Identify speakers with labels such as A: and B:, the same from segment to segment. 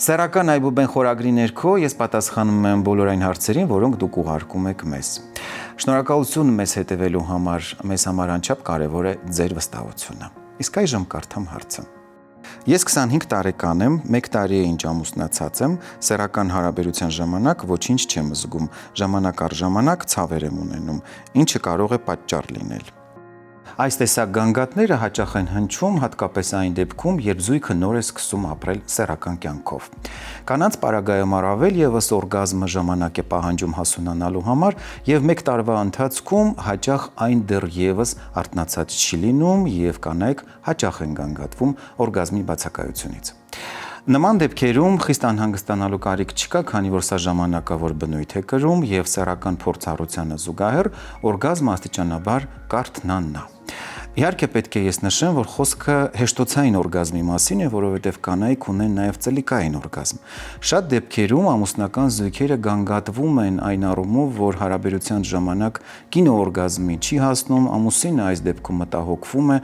A: Սեռական այբուբեն խորագրի ներքո ես պատասխանում եմ բոլոր այն հարցերին, որոնք դուք ուղարկում եք մեզ։ Շնորհակալություն մեզ հետևելու համար, մեզ համար անչափ կարևոր է ձեր վստահությունը։ Իսկ այժմ կարդամ հարցը։ Ես 25 տարեկան եմ, 1 տարի է ինչ ամուսնացած եմ, սեռական հարաբերության ժամանակ ոչինչ չեմ զգում, ժամանակ առ ժամանակ ցավեր եմ ունենում, ինչը կարող է պատճառ լինել։ Այս տեսակ գանգատները հաճախ են հնչում հատկապես այն դեպքում, երբ զույգը նոր է սկսում ապրել սեռական կյանքով։ Կանանց պարագայում առավել եւս օրգազմը ժամանակ է պահանջում հասունանալու համար եւ 1 տարվա ընթացքում հաճախ այն դեռևս արթնացած չի լինում եւ կանայք հաճախ են գանգատվում օրգազմի բացակայությունից։ Նման դեպքերում խիստ անհանգստանալու կարիք չկա, քանի որ սա ժամանակավոր բնույթ է կրում եւ սեռական փորձառությանը զուգահեռ օրգազմը աստիճանաբար կարթնանա։ Իհարկե պետք է ես նշեմ, որ խոսքը հեշտոցային օրգազմի մասին է, որովհետև կանայք ունեն նաև ծլիկային օրգազմ։ Շատ դեպքերում ամուսնական զույգերը գանգատվում են այն առումով, որ հարաբերության ժամանակ կինը օրգազմի չի հասնում, ամուսինը այս դեպքում մտահոգվում է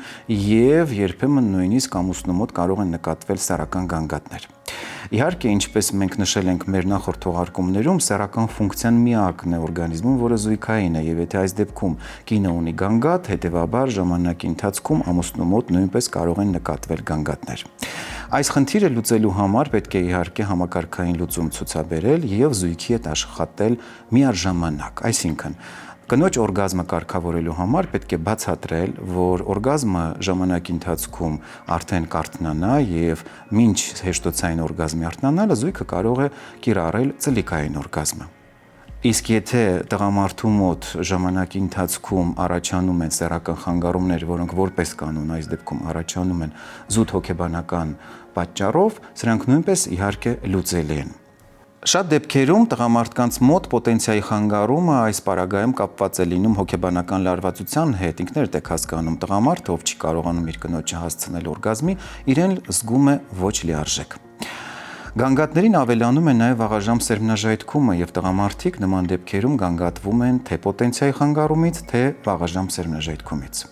A: եւ երբեմն նույնիսկ ամուսնու մոտ կարող են նկատվել սեռական գանգատներ։ Իհարկե, ինչպես մենք նշել ենք մեր նախորդ թողարկումներում, սեռական ֆունկցիան միակն է օրգանիզմում, որը զույգային է, եւ եթե այս դեպքում կինը ունի գանգատ, հետեւաբար ժամանակի ընթացքում ամուսնու մոտ նույնպես կարող են նկատվել գանգատներ։ Այս խնդիրը լուծելու համար պետք է իհարկե համակարգային լուծում ցուցաբերել եւ զույգի հետ աշխատել միաժամանակ, այսինքն կնոջ օրգազմը կարգավորելու համար պետք է բացատրել, որ օրգազմը ժամանակի ընթացքում արդեն կարթնանա եւ մինչ հեշտոցային օրգազմի արթնանալը զույգը կարող է կիրառել ծլիկային օրգազմը։ Իսկ եթե տղամարդու մոտ ժամանակի ընթացքում առաջանում են սեռական խանգարումներ, որոնք որպես կանոն այս դեպքում առաջանում են զուտ հոգեբանական պատճառով, սրանք նույնպես իհարկե լուծելի են։ Շատ դեպքերում տղամարդկանց մոտ պոտենցիայի խանգարումը այս պարագայում կապված է լինում հոգեբանական լարվածության հետ, ինքներդ եք հասկանում, տղամարդը, ով չի կարողանում իր կնոջը հասցնել օրգազմի, իրեն զգում է ոչ լիարժեք։ Գանգատներին ավելանում է նաև վաղաժամ սերմնաժայթքումը եւ տղամարդիկ նման դեպքերում գանգատվում են թե պոտենցիայի խանգարումից, թե վաղաժամ սերմնաժայթքումից։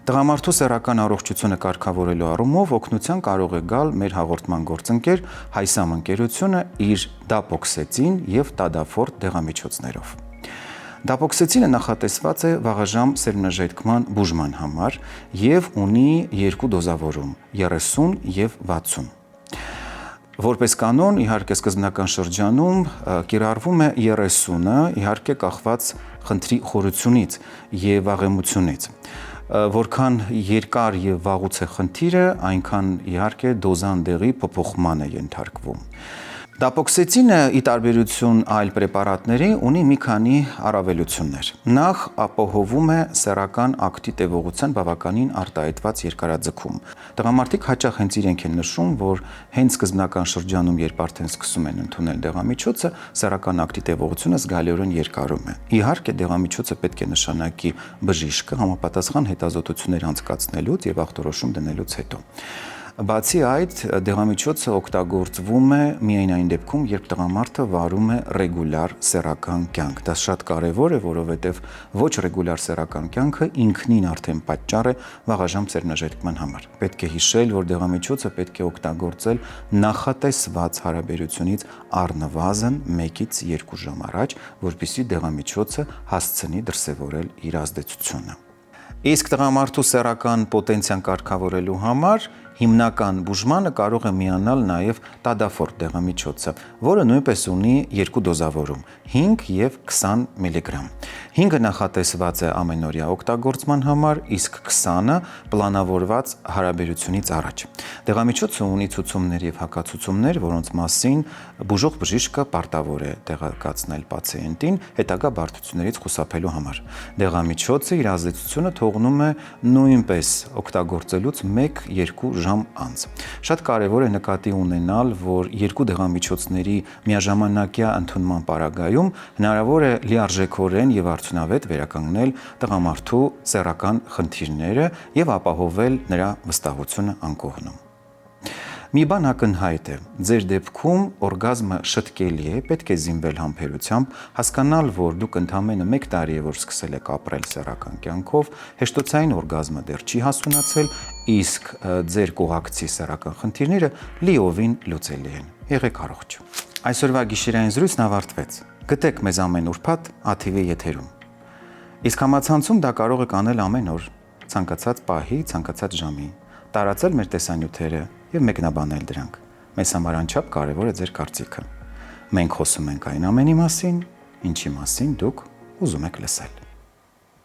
A: Տղամարդու սեռական առողջությունը կարգավորելու առումով օգնության կարող է գալ մեր հաղորդման գործընկեր Հայսամ ընկերությունը իր դապոքսեցին եւ տադաֆորտ դեղամիջոցներով։ Դապոքսեցինը նախատեսված է վաղաժամ սերմնաժայթքման բուժման համար եւ ունի 2 դոզավորում՝ 30 եւ 60։ Որպես կանոն, իհարկե սկզբնական շրջանում կիրառվում է 30-ը, իհարկե կախված խնդրի խորությունից եւ վաղեմությունից։ Որքան երկար եւ վաղուց է խնդիրը, այնքան իհարկե դոզան դեղի փոփոխման է ենթարկվում։ Դապոքսեցինը ի տարբերություն այլ պրեպարատների ունի մի քանի առավելություններ։ Նախ ապահովում է սեռական ակտի տևողության բավականին արտահայտված երկարաձգում։ Տղամարդիկ հաճախ հենց իրենք են նշում, որ հենց սկզբնական շրջանում, երբ արդեն սկսում են ընդունել դեղամիջոցը, սեռական ակտի տևողությունը զգալիորեն երկարում է։ Իհարկե, դեղամիջոցը պետք է նշանակի բժիշկը համապատասխան հետազոտություններ անցկացնելուց եւ ախտորոշում դնելուց հետո։ Բացի այդ, դեղամիջոցը օգտագործվում է միայն այն դեպքում, երբ տղամարդը վարում է ռեգուլյար սեռական կյանք։ Դա շատ կարևոր է, որովհետև ոչ ռեգուլյար սեռական կյանքը ինքնին արդեն պատճառ է վաղաժամ սերմնաժայթքման համար։ Պետք է հիշել, որ դեղամիջոցը պետք է օգտագործել նախատեսված հարաբերությունից առնվազն 1-ից 2 ժամ առաջ, որպեսզի դեղամիջոցը հասցնի դրսևորել իր ազդեցությունը։ Իսկ տղամարդու սեռական պոտենցիան կարգավորելու համար հիմնական բուժմանը կարող է միանալ նաև տադաֆորտ դեղամիջոցը, որը նույնպես ունի 2 դոզավորում՝ 5 եւ 20 միլիգրամ։ 5-ը նախատեսված է ամենօրյա օգտագործման համար, իսկ 20-ը պլանավորված հարաբերությունից առաջ։ Դեղամիջոցը ունի ցուցումներ եւ հակացուցումներ, որոնց մասին բուժող բժիշկը պարտավոր է տեղեկացնել պացիենտին հետագա բարդություններից խուսափելու համար։ Դեղամիջոցը իր ազդեցությունը թողնում է նույնպես օգտագործելուց 1-2 ժամ անց։ Շատ կարևոր է նկատի ունենալ, որ 2 դեղամիջոցների միաժամանակյա ընդունման պարագայում հնարավոր է լիարժեքորեն եւ արդյունավետ վերականգնել տղամարդու սեռական խնդիրները եւ ապահովել նրա վստահությունը անկողնում։ Մի բան ակնհայտ է, ձեր դեպքում օրգազմը շտկելի է, պետք է զինվել համբերությամբ, հասկանալ, որ դուք ընդամենը 1 տարի է, որ սկսել եք ապրել սեռական կյանքով, հեշտոցային օրգազմը դեռ չի հասունացել, իսկ ձեր կողակցի սեռական խնդիրները լիովին լուծելի են։ Եղեք առողջ։ Այսօրվա գիշերային զրույցն ավարտվեց։ Գտեք մեզ ամեն ուրբաթ ATV եթերում։ Իսկ համացանցում դա կարող եք անել ամեն օր, ցանկացած պահի, ցանկացած ժամի, տարածել մեր տեսանյութերը եւ մեկնաբանել դրանք։ Մեզ համար անչափ կարեւոր է ձեր կարծիքը։ Մենք խոսում ենք այն ամենի մասին, ինչի մասին դուք ուզում եք լսել։